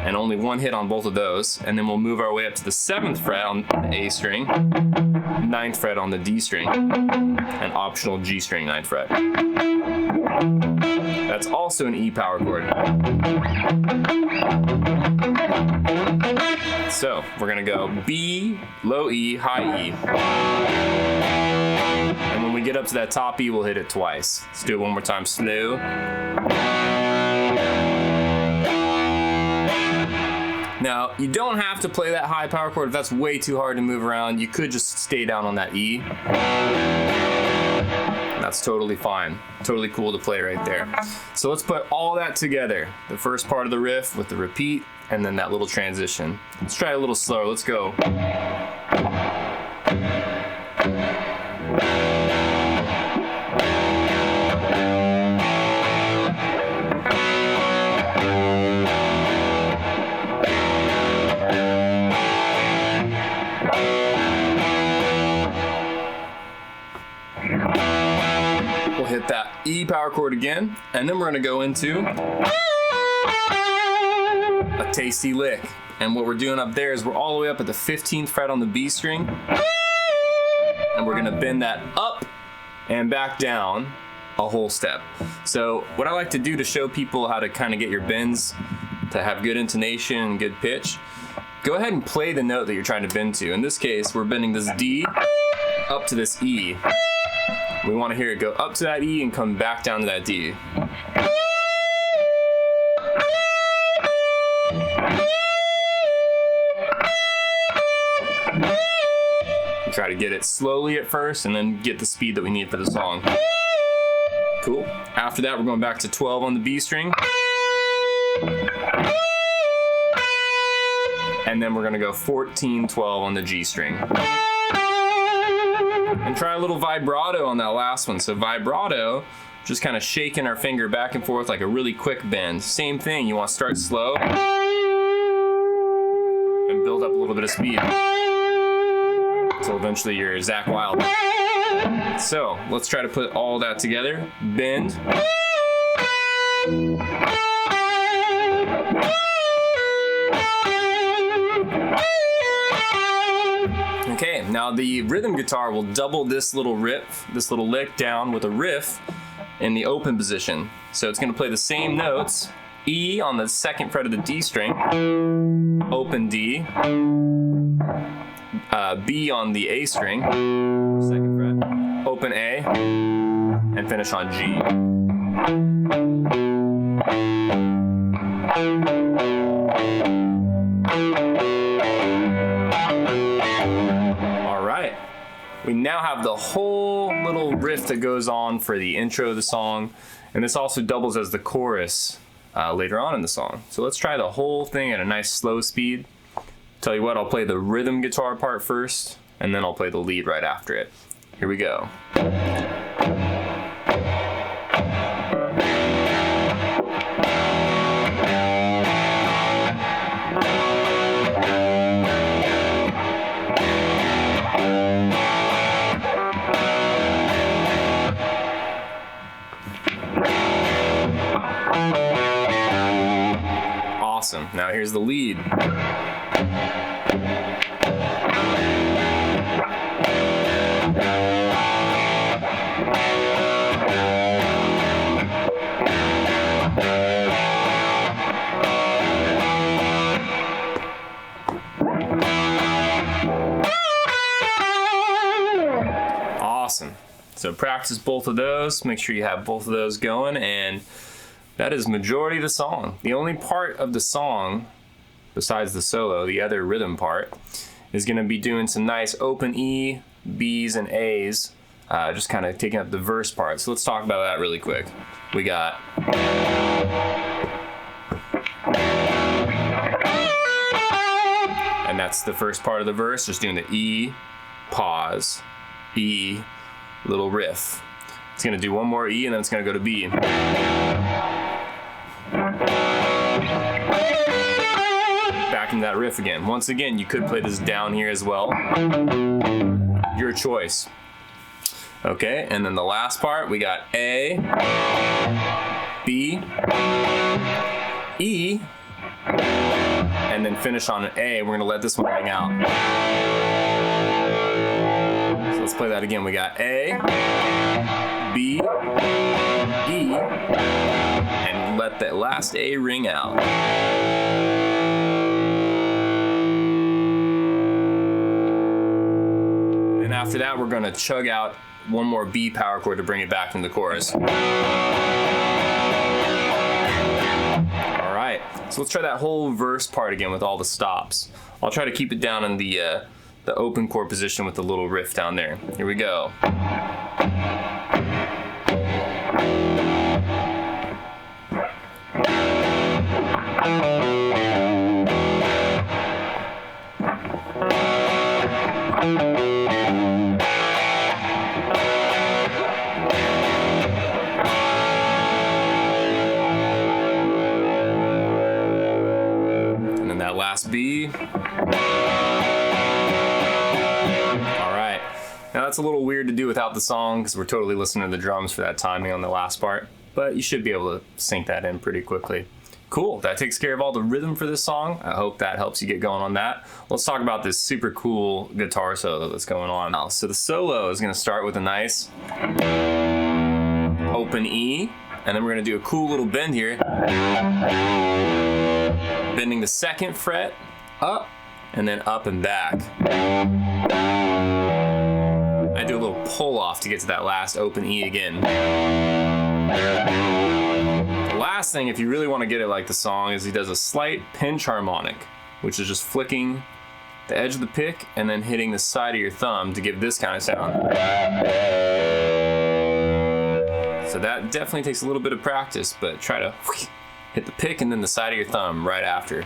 and only one hit on both of those. And then we'll move our way up to the 7th fret on the A string, 9th fret on the D string, and optional G string 9th fret. That's also an E power chord. So we're gonna go B, low E, high E. And when we get up to that top E, we'll hit it twice. Let's do it one more time, slow. Now, you don't have to play that high power chord if that's way too hard to move around. You could just stay down on that E. That's totally fine. Totally cool to play right there. So let's put all that together. The first part of the riff with the repeat, and then that little transition. Let's try a little slower. Let's go. We'll hit that E power chord again, and then we're gonna go into a tasty lick. And what we're doing up there is we're all the way up at the 15th fret on the B string, and we're gonna bend that up and back down a whole step. So what I like to do to show people how to kind of get your bends to have good intonation and good pitch, go ahead and play the note that you're trying to bend to. In this case, we're bending this D up to this E. We want to hear it go up to that E and come back down to that D. Try to get it slowly at first and then get the speed that we need for the song. Cool. After that, we're going back to 12 on the B string. And then we're going to go 14, 12 on the G string. And try a little vibrato on that last one. So vibrato, just kind of shaking our finger back and forth like a really quick bend. Same thing, you want to start slow and build up a little bit of speed. So eventually you're Zach Wilde. So let's try to put all that together. Bend. Okay, now the rhythm guitar will double this little riff, this little lick down with a riff in the open position. So it's gonna play the same notes, E on the 2nd fret of the D string, open D, B on the A string, 2nd fret, open A, and finish on G. All right, we now have the whole little riff that goes on for the intro of the song, and this also doubles as the chorus later on in the song. So let's try the whole thing at a nice slow speed. Tell you what, I'll play the rhythm guitar part first, and then I'll play the lead right after it. Here we go. Awesome. Now here's the lead. Awesome. So practice both of those. Make sure you have both of those going, and that is majority of the song. The only part of the song, besides the solo, the other rhythm part, is going to be doing some nice open E, B's, and A's, just kind of taking up the verse part. So let's talk about that really quick. We got... And that's the first part of the verse, just doing the E, pause, E, little riff. It's going to do one more E, and then it's going to go to B. Back into that riff again. Once again, you could play this down here as well. Your choice. Okay, and then the last part, we got A, B, E, and then finish on an A. We're gonna let this one ring out. So let's play that again. We got A, B, E, and let that last A ring out. And after that, we're gonna chug out one more B power chord to bring it back into the chorus. All right, so let's try that whole verse part again with all the stops. I'll try to keep it down in the open chord position with the little riff down there. Here we go. That last B. All right. Now that's a little weird to do without the song because we're totally listening to the drums for that timing on the last part, but you should be able to sync that in pretty quickly. Cool, that takes care of all the rhythm for this song. I hope that helps you get going on that. Let's talk about this super cool guitar solo that's going on now. So the solo is gonna start with a nice open E, and then we're gonna do a cool little bend here. Bending the 2nd fret up and then up and back. I do a little pull off to get to that last open E again. The last thing, if you really want to get it like the song, is he does a slight pinch harmonic, which is just flicking the edge of the pick and then hitting the side of your thumb to give this kind of sound. So that definitely takes a little bit of practice, but try to hit the pick and then the side of your thumb right after.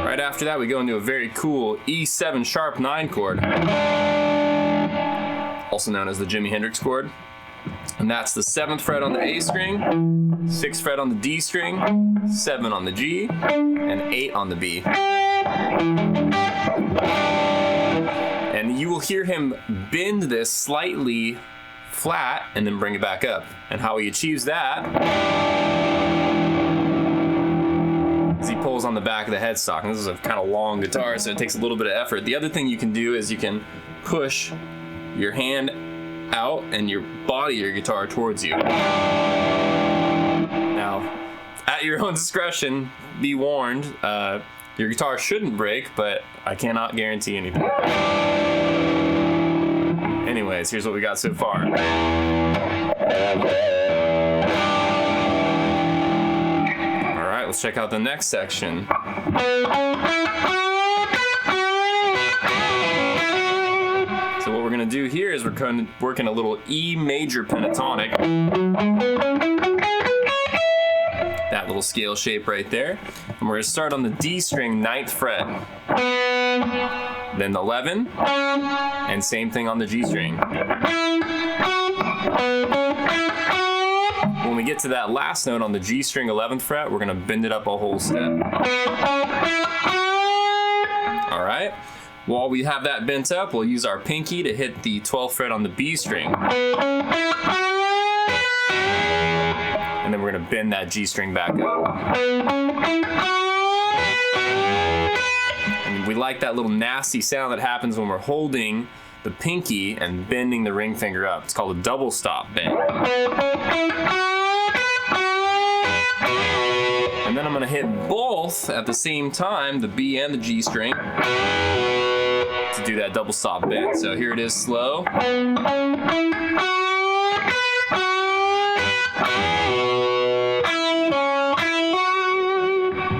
Right after that, we go into a very cool E7 sharp 9 chord, also known as the Jimi Hendrix chord. And that's the 7th fret on the A string, 6th fret on the D string, 7 on the G, and 8 on the B. And you will hear him bend this slightly flat and then bring it back up. And how he achieves that is he pulls on the back of the headstock. And this is a kind of long guitar, so it takes a little bit of effort. The other thing you can do is you can push your hand out and your body of your guitar towards you. Now, at your own discretion, be warned, your guitar shouldn't break, but I cannot guarantee anything. Anyways, here's what we got so far. All right, let's check out the next section. So what we're gonna do here is we're going to work in a little E major pentatonic. That little scale shape right there. And we're gonna start on the D string 9th fret. Then the 11, and same thing on the G string. When we get to that last note on the G string 11th fret, we're gonna bend it up a whole step. All right, while we have that bent up, we'll use our pinky to hit the 12th fret on the B string. And then we're gonna bend that G string back up. And we like that little nasty sound that happens when we're holding the pinky and bending the ring finger up. It's called a double stop bend. And then I'm gonna hit both at the same time, the B and the G string, to do that double stop bend. So here it is slow.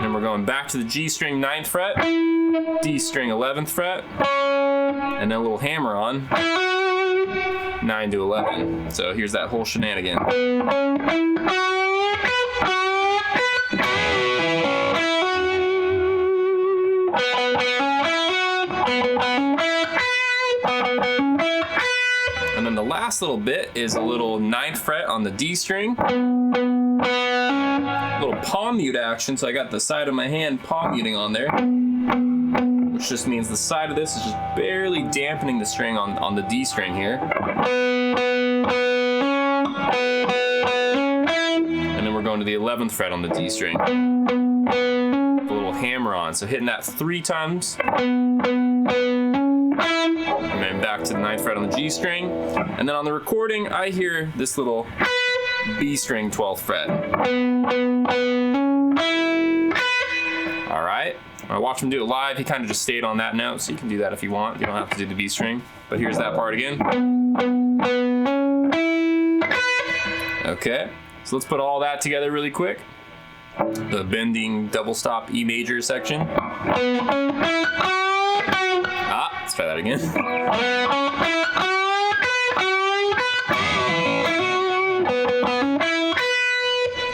And we're going back to the G string 9th fret, D string 11th fret, and then a little hammer on 9 to 11. So here's that whole shenanigan. And then the last little bit is a little 9th fret on the D string. Little palm mute action, so I got the side of my hand palm muting on there, which just means the side of this is just barely dampening the string on the D string here. And then we're going to the 11th fret on the D string. A little hammer on, so hitting that 3 times. And then back to the 9th fret on the G string. And then on the recording, I hear this little B string 12th fret. All right, when I watch him do it live, he kind of just stayed on that note, so you can do that if you want. You don't have to do the B string, but here's that part again. Okay, so let's put all that together really quick. The bending double stop E major section. Let's try that again.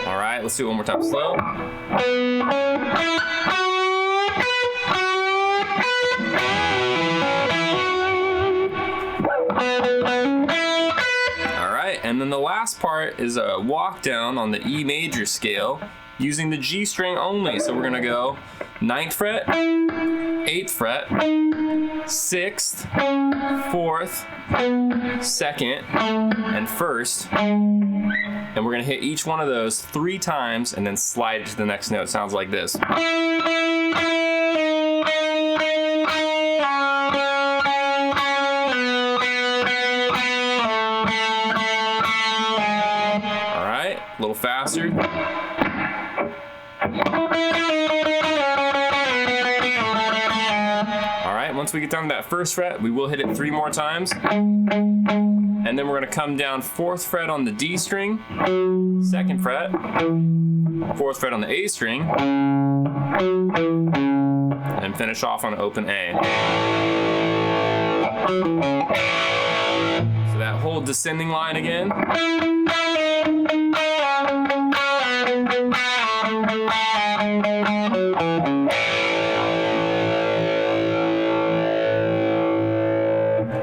All right, let's do it one more time slow. And then the last part is a walk down on the E major scale using the G string only. So we're gonna go 9th fret, 8th fret, 6th, 4th, 2nd, and 1st. And we're gonna hit each one of those 3 times and then slide it to the next note. It sounds like this. A little faster. All right, once we get down to that 1st fret, we will hit it 3 more times. And then we're gonna come down 4th fret on the D string, 2nd fret, 4th fret on the A string, and finish off on open A. So that whole descending line again.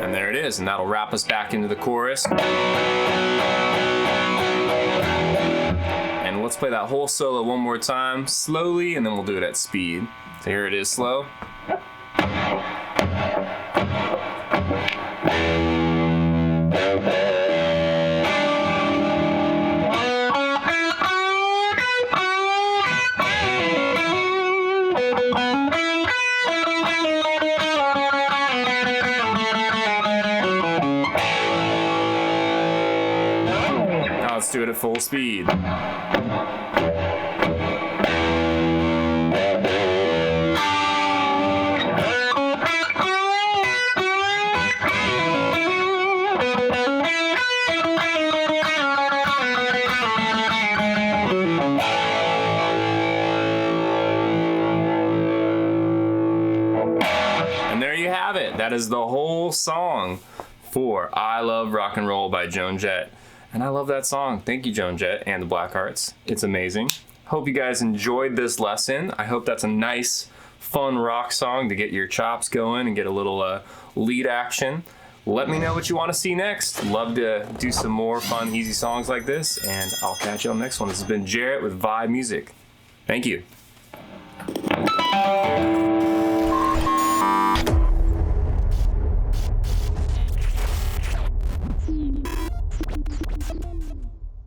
And there it is, and that'll wrap us back into the chorus. And let's play that whole solo one more time, slowly, and then we'll do it at speed. So here it is slow. Let's do it at full speed. And there you have it. That is the whole song for I Love Rock and Roll by Joan Jett. And I love that song. Thank you, Joan Jett and the Blackhearts. It's amazing. Hope you guys enjoyed this lesson. I hope that's a nice, fun rock song to get your chops going and get a little lead action. Let me know what you want to see next. Love to do some more fun, easy songs like this, and I'll catch you on the next one. This has been Jarrett with Vibe Music. Thank you.